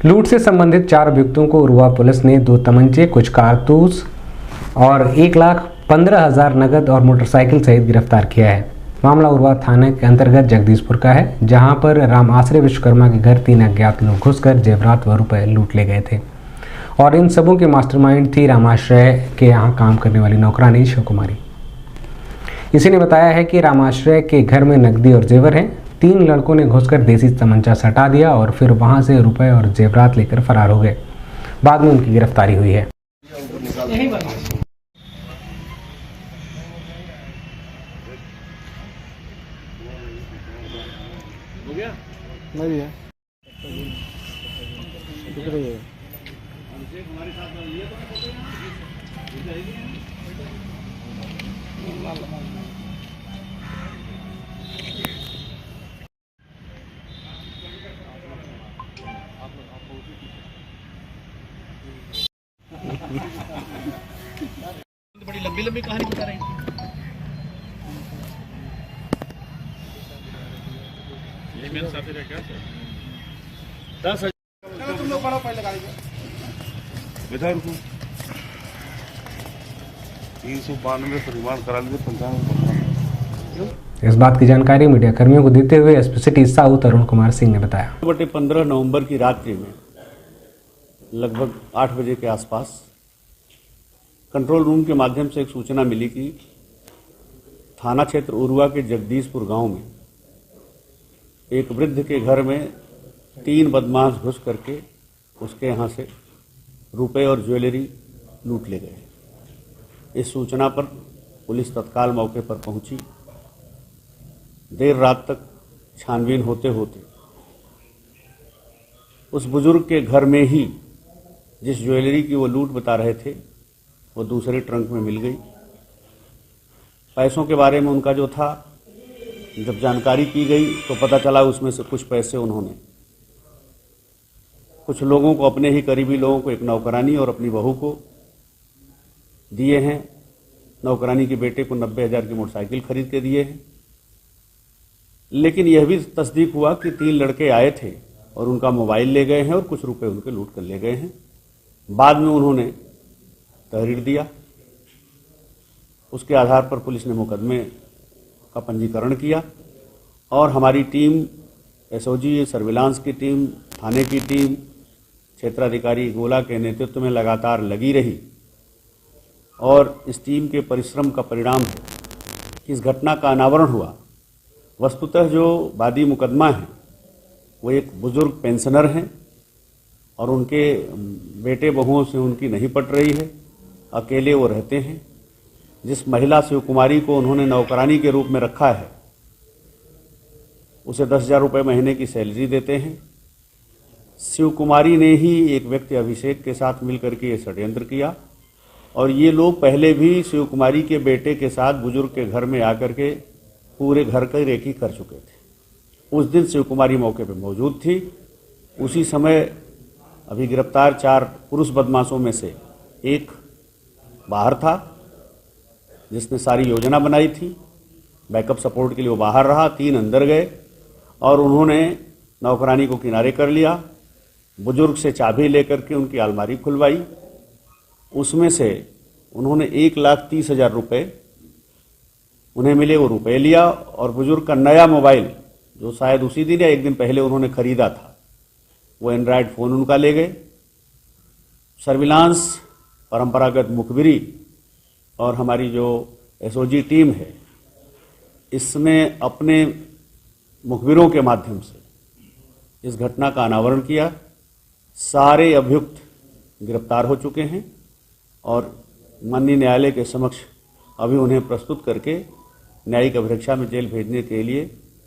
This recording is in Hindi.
लूट से संबंधित 4 अभियुक्तों को उरुवा पुलिस ने 2 तमंचे, कुछ कारतूस और 1,15,000 नकद और मोटरसाइकिल सहित गिरफ्तार किया है। मामला उरुवा थाने के अंतर्गत जगदीशपुर का है, जहां पर राम आश्रय विश्वकर्मा के घर 3 अज्ञात लोग घुसकर जेवरात व रुपए लूट ले गए थे और इन सबों के मास्टरमाइंड थी रामाश्रय के यहां काम करने वाली नौकरानी शिव कुमारी। इसी ने बताया है कि रामाश्रय के घर में नकदी और जेवर हैं। 3 लड़कों ने घुसकर देसी तमंचा सटा दिया और फिर वहां से रुपए और जेवरात लेकर फरार हो गए। बाद में उनकी गिरफ्तारी हुई है। नहीं है बड़ी लंबी लंबी कहानी बता रही है। ये मेरे साथ है क्या सर? 10,000 चलो तुम लोग बढ़ो पहले गाड़ी में विधायक को 392 पर रिमांड करा लीजिए 55। इस बात की जानकारी मीडिया कर्मियों को देते हुए SP city south Arun Kumar Singh ने बताया। 15 नवंबर की रात्रि में लगभग 8 बजे के आसपास कंट्रोल रूम के माध्यम से एक सूचना मिली कि थाना क्षेत्र उरुवा के जगदीशपुर गांव में एक वृद्ध के घर में 3 बदमाश घुस करके उसके यहां से रुपए और ज्वेलरी लूट ले गए। इस सूचना पर पुलिस तत्काल मौके पर पहुंची। देर रात तक छानबीन होते होते उस बुजुर्ग के घर में ही जिस ज्वेलरी की वो लूट बता रहे थे वो दूसरे ट्रंक में मिल गई। पैसों के बारे में उनका जो था, जब जानकारी की गई तो पता चला उसमें से कुछ पैसे उन्होंने कुछ लोगों को, अपने ही करीबी लोगों को, एक नौकरानी और अपनी बहू को दिए हैं। नौकरानी के बेटे को 90,000 की मोटरसाइकिल खरीद के दिए हैं। लेकिन यह भी तस्दीक हुआ कि 3 लड़के आए थे और उनका मोबाइल ले गए हैं और कुछ रुपए उनके लूट कर ले गए हैं। बाद में उन्होंने तहरीर दिया। उसके आधार पर पुलिस ने मुकदमे का पंजीकरण किया और हमारी टीम, एसओजी सर्विलांस की टीम, थाने की टीम, क्षेत्राधिकारी गोला के नेतृत्व में लगातार लगी रही और इस टीम के परिश्रम का परिणाम है कि इस घटना का अनावरण हुआ। वस्तुतः जो वादी मुकदमा है वो एक बुजुर्ग पेंशनर हैं और उनके बेटे बहुओं से उनकी नहीं पट रही है। अकेले वो रहते हैं। जिस महिला शिव कुमारी को उन्होंने नौकरानी के रूप में रखा है उसे 10,000 रुपये महीने की सैलरी देते हैं। शिव कुमारी ने ही एक व्यक्ति अभिषेक के साथ मिलकर के ये षड्यंत्र किया और ये लोग पहले भी शिव कुमारी के बेटे के साथ बुजुर्ग के घर में आकर के पूरे घर की रेकी कर चुके थे। उस दिन शिव कुमारी मौके पर मौजूद थी। उसी समय अभी गिरफ्तार 4 पुरुष बदमाशों में से एक बाहर था जिसने सारी योजना बनाई थी। बैकअप सपोर्ट के लिए वो बाहर रहा। 3 अंदर गए और उन्होंने नौकरानी को किनारे कर लिया। बुजुर्ग से चाबी लेकर के उनकी अलमारी खुलवाई। उसमें से उन्होंने 1,30,000 रुपये उन्हें मिले, वो रुपये लिया और बुजुर्ग का नया मोबाइल जो शायद उसी दिन या एक दिन पहले उन्होंने खरीदा था, वो एंड्रॉयड फ़ोन उनका ले गए। सर्विलांस, परंपरागत मुखबिरी और हमारी जो एसओजी टीम है, इसमें अपने मुखबिरों के माध्यम से इस घटना का अनावरण किया। सारे अभियुक्त गिरफ्तार हो चुके हैं और माननीय न्यायालय के समक्ष अभी उन्हें प्रस्तुत करके न्यायिक अभिरक्षा में जेल भेजने के लिए